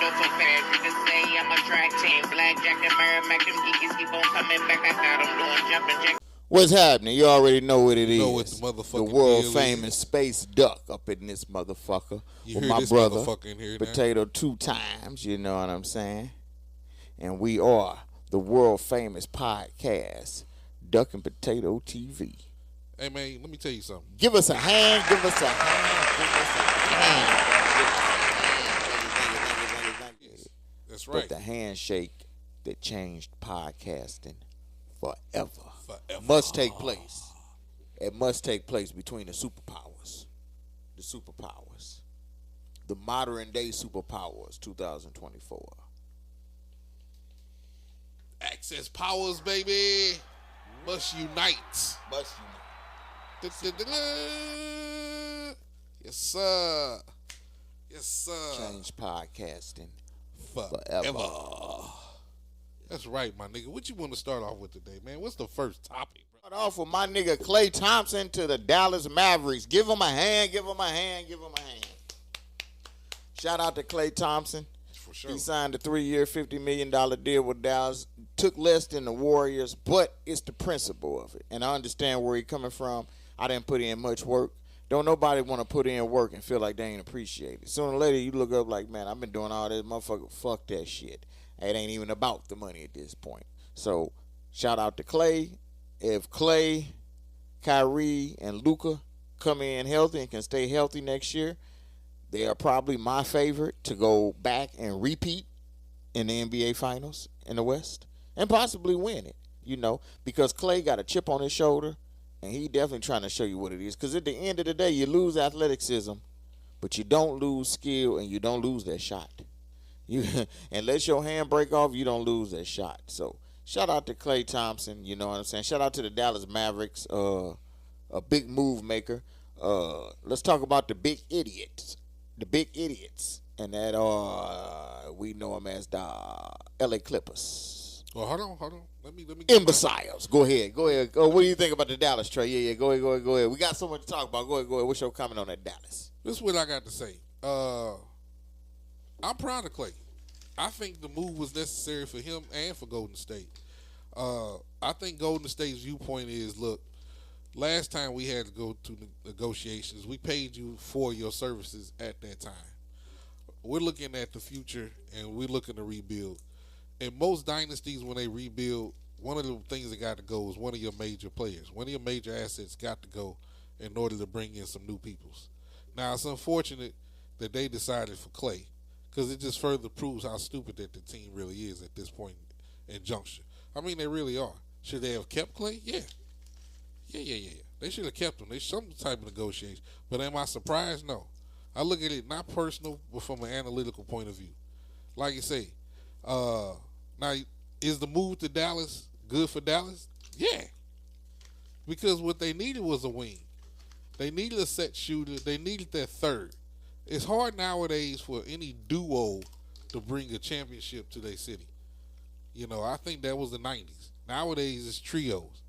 go fuck that. Niggas say I'm a track team. Blackjack and Merrimack, them geekies keep on coming back. I got them doing jumping jack. What's happening? You already know what it is. What the motherfucking the world deal famous is. Space Duck up in this motherfucker. You with hear my this brother motherfucker in here Potato now? 2 times, you know what I'm saying? And we are the world famous podcast, Duck&Potato TV. Hey man, let me tell you something. Give us a hand, give us a hand, give us a hand. Yes, that's right. But the handshake that changed podcasting forever. Must take place. It must take place between the superpowers. The superpowers. The modern day superpowers, 2024. Access powers, baby. Must unite. Must unite. Yes, sir. Yes, sir. Change podcasting forever. forever. That's right, my nigga. What you want to start off with today, man? What's the first topic, bro? Start off with my nigga Klay Thompson to the Dallas Mavericks. Give him a hand, give him a hand, give him a hand. Shout out to Klay Thompson. For sure. He signed a 3-year, $50 million deal with Dallas. Took less than the Warriors, but it's the principle of it. And I understand where he's coming from. I didn't put in much work. Don't nobody want to put in work and feel like they ain't appreciated. Sooner or later, you look up like, man, I've been doing all this. Motherfucker, fuck that shit. It ain't even about the money at this point. So, shout out to Klay. If Klay, Kyrie, and Luka come in healthy and can stay healthy next year, they are probably my favorite to go back and repeat in the NBA Finals in the West and possibly win it, you know, because Klay got a chip on his shoulder, and he definitely trying to show you what it is. Because at the end of the day, you lose athleticism, but you don't lose skill, and you don't lose that shot. You unless your hand break off, you don't lose that shot. So shout out to Klay Thompson, you know what I'm saying? Shout out to the Dallas Mavericks, a big move maker. Let's talk about the big idiots. The big idiots. And that we know them as the LA Clippers. Well, hold on. Let me Imbeciles. Go ahead. Oh, what do you think about the Dallas trade? Yeah, go ahead. We got so much to talk about. Go ahead. What's your comment on that Dallas? This is what I got to say. I'm proud of Klay. I think the move was necessary for him and for Golden State. I think Golden State's viewpoint is, look, last time we had to go to negotiations, we paid you for your services at that time. We're looking at the future, and we're looking to rebuild. In most dynasties, when they rebuild, one of the things that got to go is one of your major players. One of your major assets got to go in order to bring in some new peoples. Now, it's unfortunate that they decided for Klay, because it just further proves how stupid that the team really is at this point in juncture. I mean, they really are. Should they have kept Klay? Yeah. They should have kept him. There's some type of negotiation. But am I surprised? No. I look at it not personal, but from an analytical point of view. Like you say, now, is the move to Dallas good for Dallas? Yeah. Because what they needed was a wing. They needed a set shooter. They needed that third. It's hard nowadays for any duo to bring a championship to their city. You know, I think that was the 90s. Nowadays, it's trios.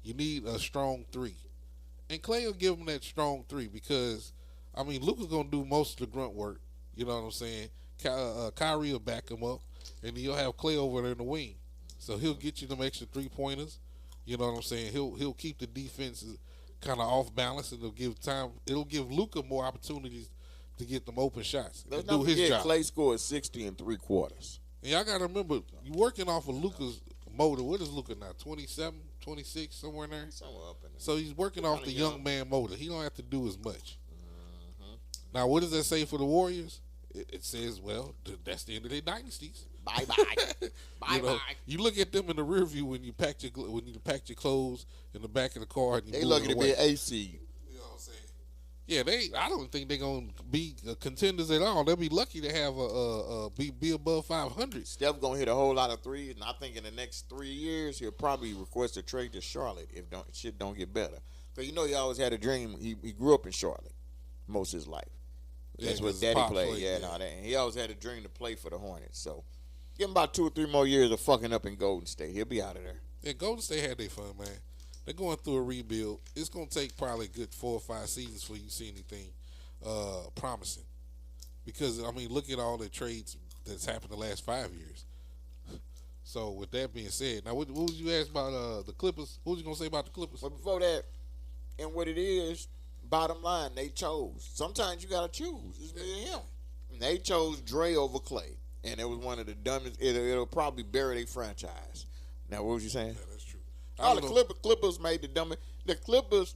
You need a strong 3. And Klay will give them that strong 3 because, I mean, Luka's going to do most of the grunt work. You know what I'm saying? Kyrie will back him up, and you'll have Klay over there in the wing. So he'll get you them extra 3-pointers. You know what I'm saying? He'll keep the defense kind of off balance, and it'll give Luka more opportunities to get them open shots and do his job. Klay scored 60 in 3 quarters. And y'all got to remember, you're working off of Luka's motor. What is Luka now? 27, 26, somewhere in there? Somewhere up in there. So he's working off the young man motor. He don't have to do as much. Mm-hmm. Now, what does that say for the Warriors? It says, well, that's the end of their dynasties. Bye-bye. Bye-bye. You look at them in the rear view when you packed your clothes in the back of the car. And they lucky to be an AC. You know what I'm saying? Yeah, I don't think they're gonna be contenders at all. They'll be lucky to have be above 500. Steph gonna hit a whole lot of threes, and I think in the next 3 years he'll probably request a trade to Charlotte if shit don't get better. Cause you know he always had a dream. He grew up in Charlotte most of his life. That's what Daddy played. Yeah, no, that. And he always had a dream to play for the Hornets. So give him about 2 or 3 more years of fucking up in Golden State. He'll be out of there. Yeah, Golden State had their fun, man. They're going through a rebuild. It's going to take probably a good 4 or 5 seasons before you see anything promising. Because, I mean, look at all the trades that's happened the last 5 years. So with that being said, now what was you asked about the Clippers? What was you gonna say about the Clippers? But before that, and what it is, bottom line, they chose. Sometimes you gotta choose. It's me and him. And they chose Dre over Clay, and it was one of the dumbest. It'll probably bury their franchise. Now, what was you saying? Yeah, that's true. Oh, the Clippers made the dumbest. The Clippers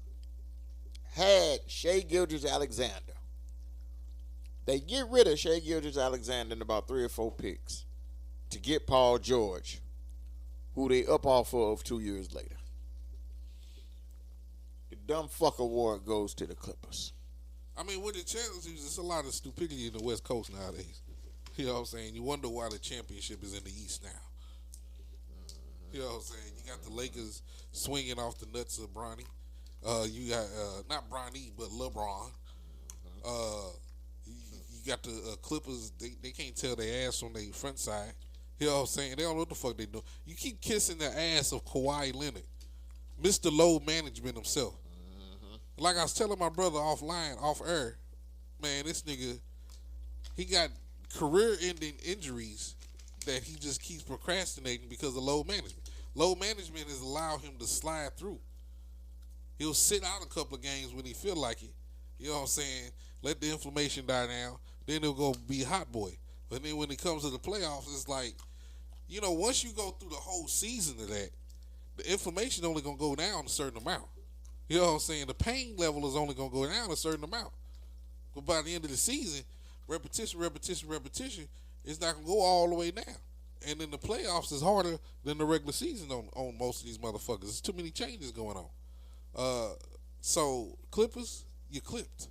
had Shai Gilgeous-Alexander. They get rid of Shai Gilgeous-Alexander in about 3 or 4 picks to get Paul George, who they up off of 2 years later. The dumb fuck award goes to the Clippers. I mean, with the Champions, there's a lot of stupidity in the West Coast nowadays. You know what I'm saying? You wonder why the championship is in the East now. You know what I'm saying? You got the Lakers swinging off the nuts of Bronny. You got, not Bronny, but LeBron. You got the Clippers. They can't tell their ass from their front side. You know what I'm saying? They don't know what the fuck they doing. You keep kissing the ass of Kawhi Leonard, Mr. Load Management himself. Like I was telling my brother offline, off air, man, this nigga, he got career-ending injuries that he just keeps procrastinating because of load management. Load management has allowed him to slide through. He'll sit out a couple of games when he feel like it. You know what I'm saying? Let the inflammation die down. Then he'll go be hot boy. But then when it comes to the playoffs, it's like, you know, once you go through the whole season of that, the inflammation only going to go down a certain amount. You know what I'm saying? The pain level is only going to go down a certain amount. But by the end of the season, repetition, it's not going to go all the way down. And then the playoffs is harder than the regular season on most of these motherfuckers. There's too many changes going on. So, Clippers, you clipped.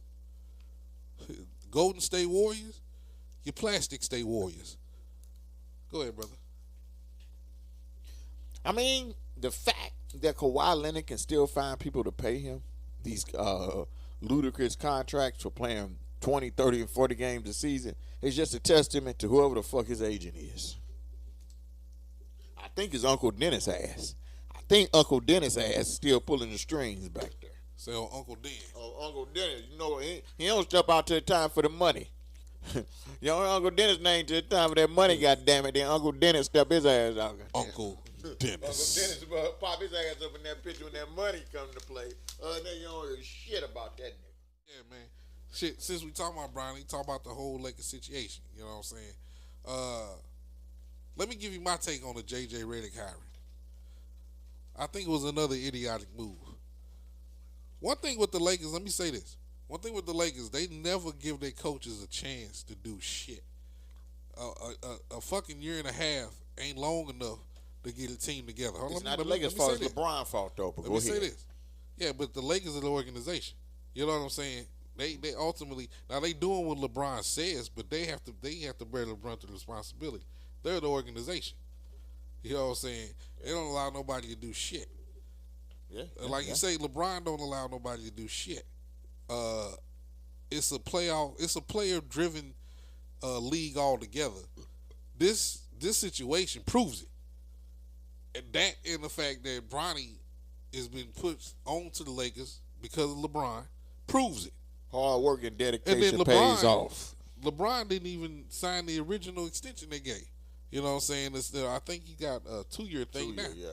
Golden State Warriors, you plastic State Warriors. Go ahead, brother. I mean, the fact that Kawhi Leonard can still find people to pay him these ludicrous contracts for playing 20, 30, and 40 games a season is just a testament to whoever the fuck his agent is. I think it's Uncle Dennis' ass. I think Uncle Dennis' ass is still pulling the strings back there. So Uncle Den. Oh, Uncle Dennis, you know, he don't step out to the time for the money. You know, Uncle Dennis name to the time for that money, goddammit. Then Uncle Dennis step his ass out. Uncle Dennis. Uncle Dennis pop his ass up in that picture when that money come to play. Then you don't hear shit about that nigga. Yeah, man. Shit, since we talking about Brian, we talk about the whole Lakers situation. You know what I'm saying? Let me give you my take on the J.J. Redick hiring. I think it was another idiotic move. One thing with the Lakers, let me say this. One thing with the Lakers, they never give their coaches a chance to do shit. A fucking year and a half ain't long enough to get a team together. It's not the Lakers' fault. It's LeBron's fault, though. But let me say this. Yeah, but the Lakers are the organization. You know what I'm saying? They ultimately, now they doing what LeBron says, but they have to bear the brunt of the responsibility. They're the organization. You know what I'm saying? They don't allow nobody to do shit. Yeah. Like you say, LeBron don't allow nobody to do shit. It's a player-driven league altogether. This situation proves it. And that and the fact that Bronny has been put onto the Lakers because of LeBron proves it. Hard work and dedication pays off. LeBron didn't even sign the original extension they gave. You know what I'm saying? I think he got a 2-year thing now. Yeah.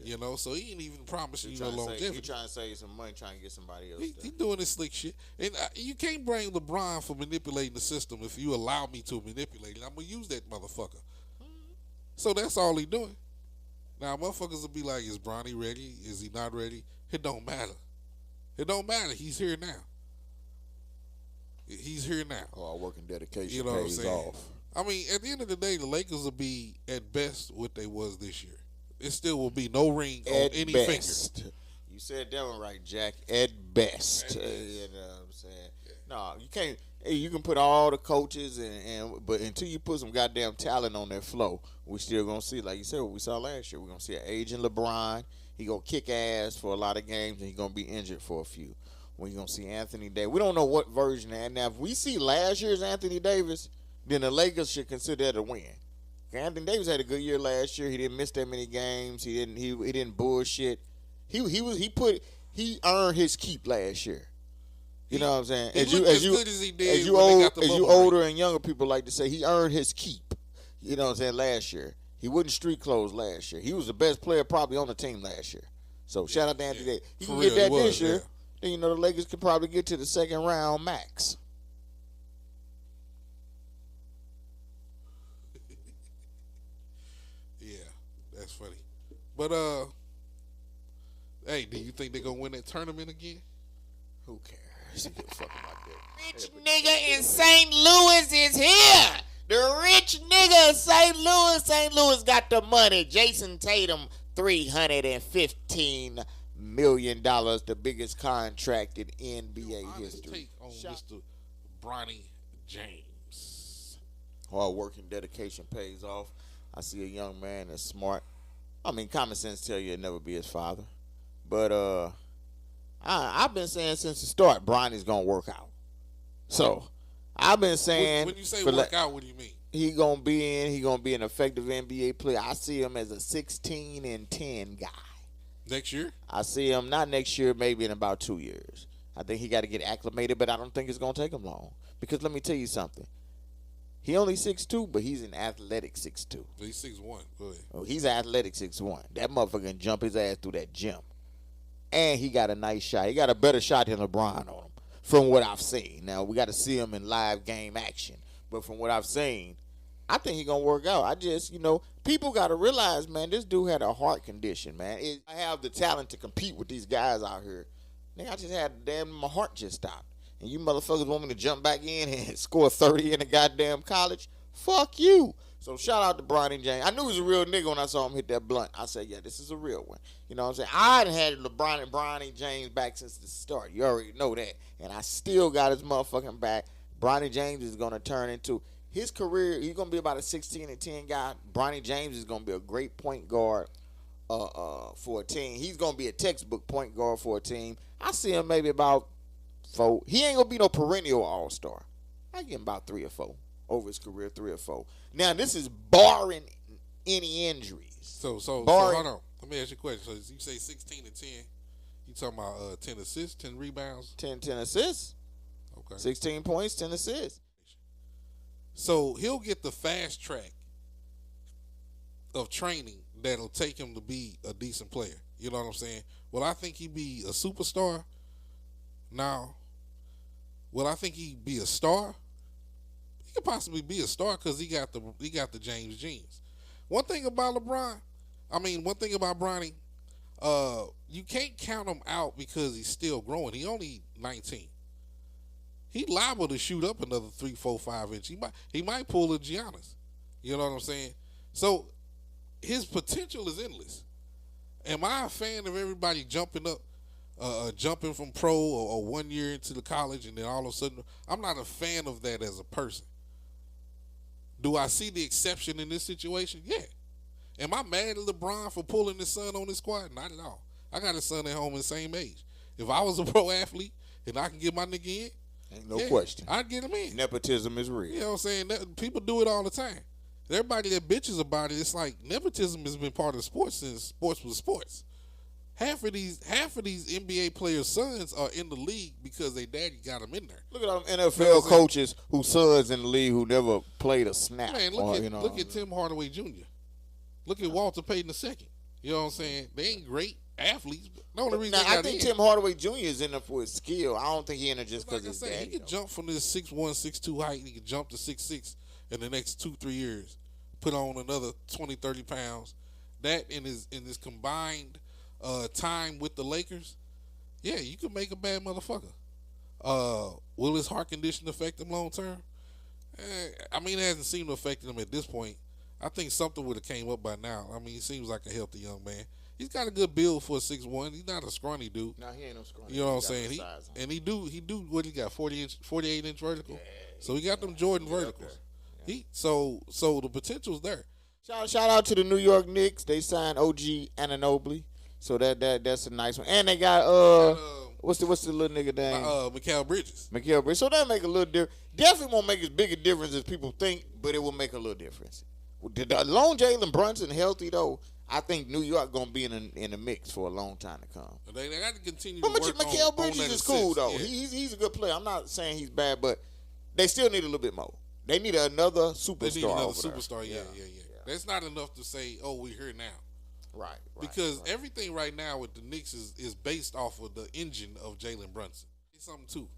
You know, so he ain't even promising you no longevity. He trying to save some money, trying to get somebody else. He doing this slick shit. And you can't blame LeBron for manipulating the system if you allow me to manipulate it. I'm going to use that motherfucker. So that's all he doing. Now, motherfuckers will be like, is Bronny ready? Is he not ready? It don't matter. It don't matter. He's here now. He's here now. Hard work and dedication pays off. I mean, at the end of the day, the Lakers will be, at best, what they was this year. It still will be no ring on any finger. You said that one right, Jack. At best. You know what I'm saying? Yeah. No, you can't. Hey, you can put all the coaches, but until you put some goddamn talent on that flow, we still going to see, like you said, what we saw last year. We're going to see an aging LeBron. He going to kick ass for a lot of games, and he going to be injured for a few. We're going to see Anthony Davis. We don't know what version. And now, if we see last year's Anthony Davis, then the Lakers should consider that a win. Anthony Davis had a good year last year. He didn't miss that many games. He didn't bullshit. He earned his keep last year. You know what I'm saying? As you older and younger people like to say, he earned his keep. You know what I'm saying? Last year. He wasn't street clothes last year. He was the best player probably on the team last year. So shout out to Anthony Davis. He For can real, get that he was, this year. yeah. Then you know the Lakers could probably get to the second round max. Yeah, that's funny. But hey, do you think they're gonna win that tournament again? Who cares? He give a fuck about that. Rich nigga in St. Louis is here. The rich nigga in St. Louis. St. Louis got the money. Jason Tatum, $315 million, the biggest contract in NBA Honest history. take on Mr. Bronny James. Hard work and dedication pays off. I see a young man that's smart. I mean, common sense tell you he'll never be his father. But I've been saying since the start, Bronny's gonna work out. So I've been saying When you say work out, what do you mean? He gonna be an effective NBA player. I see him as a 16-10 guy. Next year? I see him not next year, maybe in about 2 years. I think he got to get acclimated, but I don't think it's gonna take him long. Because let me tell you something. He only 6'2", but he's an athletic 6'2". He's 6'1". Go ahead. Oh, he's athletic 6'1". That motherfucker can jump his ass through that gym. And he got a nice shot. He got a better shot than LeBron on him, from what I've seen. Now, we got to see him in live game action. But from what I've seen, I think he's going to work out. I just, people got to realize, man, this dude had a heart condition, man. I have the talent to compete with these guys out here. Nigga, I just had my heart just stopped. And you motherfuckers want me to jump back in and score 30 in the goddamn college? Fuck you. So shout out to Bronny James. I knew he was a real nigga when I saw him hit that blunt. I said, yeah, this is a real one. You know what I'm saying? I done had LeBron and Bronny James back since the start. You already know that. And I still got his motherfucking back. Bronny James is going to turn into his career. He's going to be about a 16-10 guy. Bronny James is going to be a great point guard for a team. He's going to be a textbook point guard for a team. I see him maybe about 4. He ain't going to be no perennial all-star. I give him about 3 or 4 over his career, 3 or 4. Now, this is barring any injuries. So hold on. Let me ask you a question. So you say 16 and 10. You talking about 10 assists, 10 rebounds? 10 assists. Okay. 16 points, 10 assists. So he'll get the fast track of training that'll take him to be a decent player. You know what I'm saying? Will I think he'd be a superstar? No. Will I think he'd be a star? He could possibly be a star because he got the James genes. One thing about Bronny, you can't count him out because he's still growing. He only 19. He liable to shoot up another 3, 4, 5 inch. He might pull a Giannis. You know what I'm saying? So his potential is endless. Am I a fan of everybody jumping from pro or 1 year into the college and then all of a sudden? I'm not a fan of that as a person. Do I see the exception in this situation? Yeah. Am I mad at LeBron for pulling his son on his squad? Not at all. I got a son at home the same age. If I was a pro athlete and I can get my nigga in, ain't no question. I'd get him in. Nepotism is real. You know what I'm saying? People do it all the time. Everybody that bitches about it, it's like nepotism has been part of sports since sports was sports. Half of these NBA players' sons are in the league because their daddy got them in there. Look at all them NFL coaches whose sons in the league who never played a snap. Man, look at Tim Hardaway Jr. Look at Walter Payton II. You know what I'm saying? They ain't great athletes. But the only reason I think Tim Hardaway Jr. is in there for his skill. I don't think he in there just because his daddy. He could jump from this 6'1", 6'2" height. He could jump to 6'6" in the next 2-3 years. Put on another 20, 30 pounds. That in his combined time with the Lakers, yeah, you could make a bad motherfucker. Will his heart condition affect him long term? It hasn't seemed to affect him at this point. I think something would have came up by now. He seems like a healthy young man. He's got a good build for a 6'1". He's not a scrawny dude. No, he ain't no scrawny. You know what I'm saying? He do what he got, 48 inch vertical. Yeah, so he got them Jordan verticals. Yeah. So the potential's there. Shout out to the New York Knicks. They signed OG Anunoby. So that's a nice one. And they got what's the little nigga name? Mikal Bridges. So that make a little difference. Definitely won't make as big a difference as people think, but it will make a little difference. Long Jalen Brunson healthy though, I think New York gonna be in the mix for a long time to come. They got to continue to work Mikal on Bridges that is cool though. Yeah. He's a good player. I'm not saying he's bad, but they still need a little bit more. They need another They superstar. need another over there. superstar. Yeah. That's not enough to say, oh, we're here now. Right. Because everything right now with the Knicks is based off of the engine of Jalen Brunson. Something too.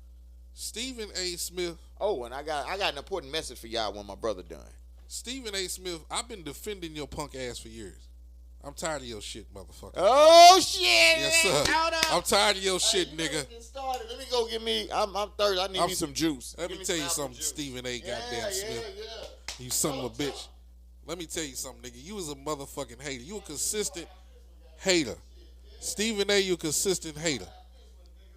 Stephen A. Smith. Oh, and I got an important message for y'all when my brother done. Stephen A. Smith, I've been defending your punk ass for years. I'm tired of your shit, motherfucker. Oh shit! Yes, sir. Hold up. I'm tired of your shit, nigga. Get started. Let me go get me. I'm thirsty. I need me some juice. Let me tell you something, Stephen A. Goddamn Smith. You son of a bitch. Let me tell you something, nigga. You was a motherfucking hater. You a consistent hater. Stephen A., you a consistent hater.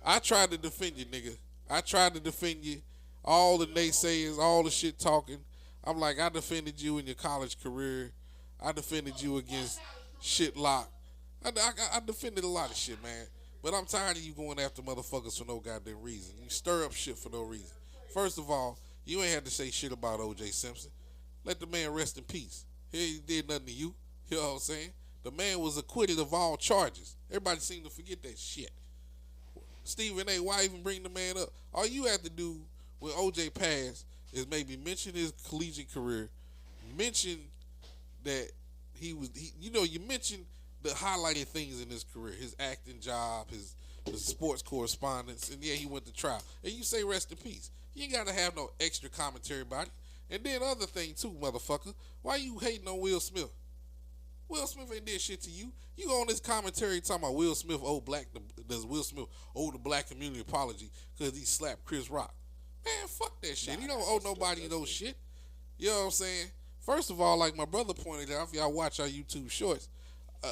I tried to defend you, nigga. I tried to defend you. All the naysayers, all the shit talking. I'm like, I defended you in your college career. I defended you against Shitlock. I defended a lot of shit, man. But I'm tired of you going after motherfuckers for no goddamn reason. You stir up shit for no reason. First of all, you ain't had to say shit about O.J. Simpson. Let the man rest in peace. He did nothing to you. You know what I'm saying? The man was acquitted of all charges. Everybody seemed to forget that shit. Stephen A., why even bring the man up? All you have to do when O.J. passed is maybe mention his collegiate career, mention that you mentioned the highlighted things in his career, his acting job, his sports correspondence, and yeah, he went to trial. And you say rest in peace. You ain't got to have no extra commentary about it. And then other thing too, motherfucker, why you hating on Will Smith? Will Smith ain't did shit to you. You go on this commentary talking about Will Smith does Will Smith owe the black community apology because he slapped Chris Rock. Man, fuck that shit. He don't owe nobody no shit. You know what I'm saying? First of all, like my brother pointed out, if y'all watch our YouTube shorts,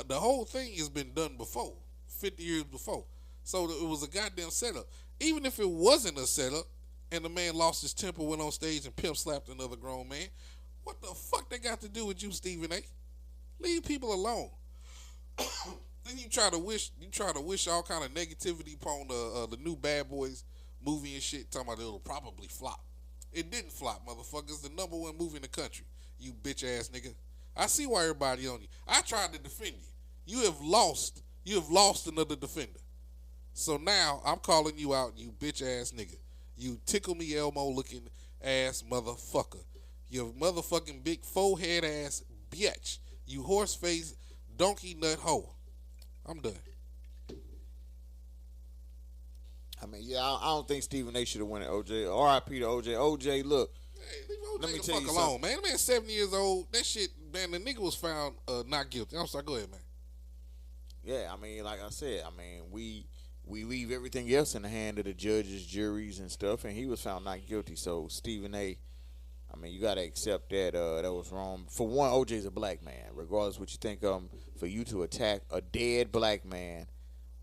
the whole thing has been done before, 50 years before. So it was a goddamn setup. Even if it wasn't a setup, and the man lost his temper, went on stage and pimp slapped another grown man, what the fuck that got to do with you, Stephen A? Leave people alone. Then you try to wish all kind of negativity upon the new Bad Boys movie and shit, talking about it'll probably flop. It didn't flop, motherfuckers. It's the number one movie in the country. You bitch ass nigga. I see why everybody on you. I tried to defend you. You have lost. You have lost another defender. So now I'm calling you out, you bitch ass nigga. You tickle me Elmo looking ass motherfucker. You motherfucking big forehead ass bitch. You horse face donkey nut hoe. I'm done. I mean, yeah, I don't think Stephen A. should have won it, OJ. R.I.P. to OJ. OJ, look. Hey, leave OJ let me the tell fuck you alone, something. man. The man's 70 years old. That shit, man, the nigga was found not guilty. I'm sorry, go ahead, man. Yeah, I mean, like I said, we leave everything else in the hand of the judges, juries, and stuff, and he was found not guilty. So Stephen A., I mean, you got to accept that that was wrong. For one, OJ's a black man. Regardless what you think of him, for you to attack a dead black man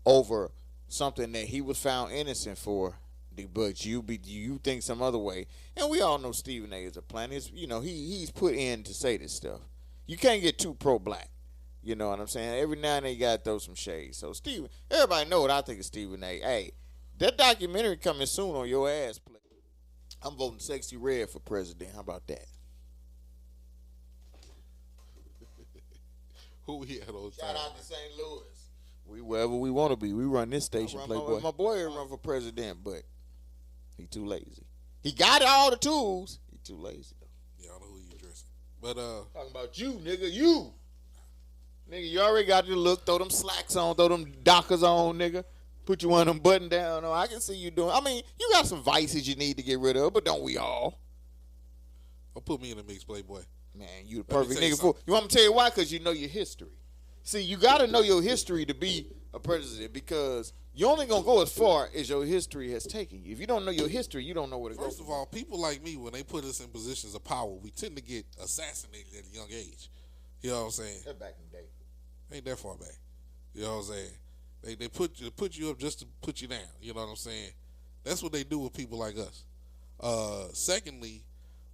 over something that he was found innocent for, but you think some other way. And we all know Stephen A. is a plan. He's put in to say this stuff. You can't get too pro-black. You know what I'm saying? Every now and then you got to throw some shade. So, everybody know what I think of Stephen A. Hey, that documentary coming soon on your ass play. I'm voting Sexy Red for president. How about that? Who we had on Shout time? out to St. Louis. We wherever we want to be. We run this station, Playboy. My boy run for president, but he too lazy. He got all the tools. He too lazy, though. Yeah, I don't know who you addressing. But, Talking about you, nigga. You. Nigga, you already got your look. Throw them slacks on. Throw them dockers on, nigga. Put you one of them button down on. I can see you doing. I mean, you got some vices you need to get rid of, but don't we all? don't put me in the mix, Playboy. Man, you the perfect nigga for. You want me to tell you why? Because you know your history. See, you got to know your history to be a president because you're only going to go as far as your history has taken you. If you don't know your history, you don't know where to go. First of all, people like me, when they put us in positions of power, we tend to get assassinated at a young age. You know what I'm saying? That's back in the day. Ain't that far back. You know what I'm saying? They put you up just to put you down. You know what I'm saying? That's what they do with people like us. Secondly,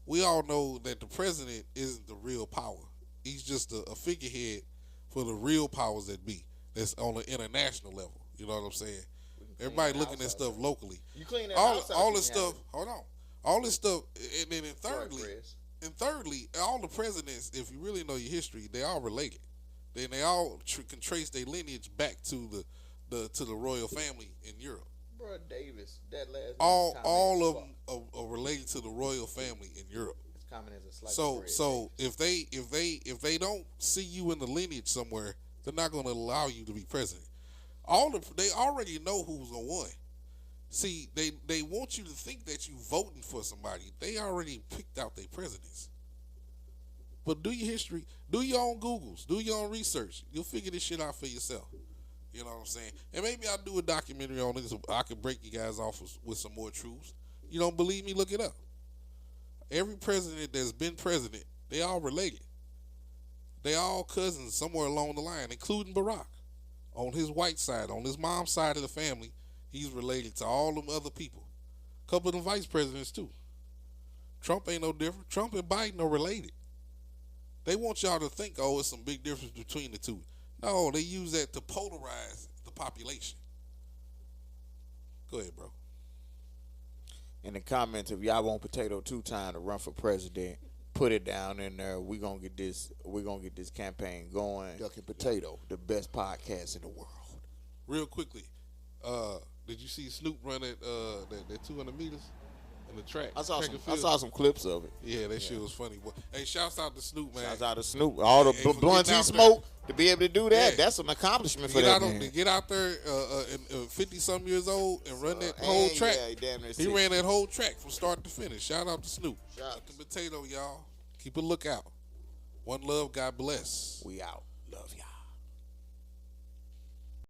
we all know that the president isn't the real power. He's just a figurehead for the real powers that be. That's on an international level. You know what I'm saying? Everybody looking at stuff locally. You clean that all this stuff. Hold on. All this stuff, and then thirdly, all the presidents, if you really know your history, they all related. Then they all can trace their lineage back to the royal family in Europe. Bro, Davis, that last all of them are related to the royal family in Europe. Common as a slice So of bread. so if they don't see you in the lineage somewhere, they're not going to allow you to be president. They already know who's gonna win. See, they want you to think that you voting for somebody. They already picked out their presidents. But do your history, do your own Googles, do your own research. You'll figure this shit out for yourself. You know what I'm saying? And maybe I'll do a documentary on this. So I can break you guys off with some more truths. You don't believe me? Look it up. Every president that's been president, they all related. They all cousins somewhere along the line, including Barack. On his white side, on his mom's side of the family, he's related to all them other people. A couple of them vice presidents, too. Trump ain't no different. Trump and Biden are related. They want y'all to think, oh, it's some big difference between the two. No, they use that to polarize the population. Go ahead, bro. In the comments, if y'all want Potato 2-time to run for president, put it down in there. We're gonna get this campaign going. Duck and Potato, the best podcast in the world. Real quickly, did you see Snoop run that 200 meters in the track? I saw some clips of it. Yeah, that shit was funny. Boy. Hey, shouts out to Snoop, man. Shouts out to Snoop. All the blunts he smoked to be able to do that. That's an accomplishment for that man. To get out there 50-something years old and run that whole track. Yeah, he ran that whole track from start to finish. Shout out to Snoop. Duck and Potato, y'all. Keep a lookout. One love, God bless. We out. Love y'all.